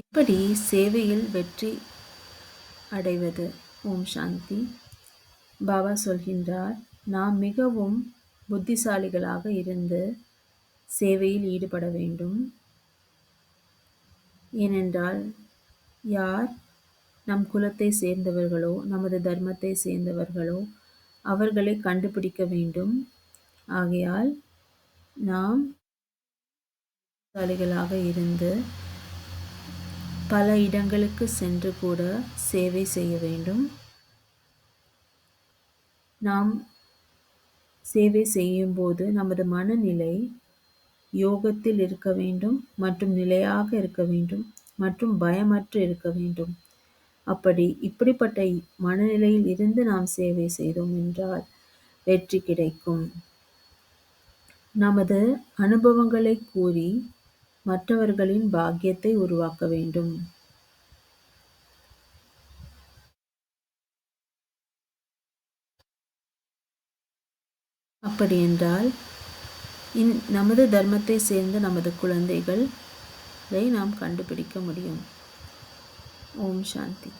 எப்படி சேவையில் வெற்றி அடைவது? ஓம் சாந்தி. பாபா சொல்கின்றார், நாம் மிகவும் புத்திசாலிகளாக இருந்து சேவையில் ஈடுபட வேண்டும். ஏனென்றால் யார் நம் குலத்தை சேர்ந்தவர்களோ நமது தர்மத்தை சேர்ந்தவர்களோ அவர்களை கண்டுபிடிக்க வேண்டும். ஆகையால் நாம் புத்திசாலிகளாக இருந்து பல இடங்களுக்கு சென்று கூட சேவை செய்ய வேண்டும். நாம் சேவை செய்யும்போது நமது மனநிலை யோகத்தில் இருக்க வேண்டும் மற்றும் நிலையாக இருக்க வேண்டும் மற்றும் பயமற்று இருக்க வேண்டும். இப்படிப்பட்ட மனநிலையில் இருந்து நாம் சேவை செய்தோம் என்றால் வெற்றி கிடைக்கும். நமது அனுபவங்களை கூறி மற்றவர்களின் பாக்கியத்தை உருவாக்க வேண்டும். அப்படி என்றால் நமது தர்மத்தை சேர்ந்த நமது குழந்தைகளை நாம் கண்டுபிடிக்க முடியும். ஓம் சாந்தி.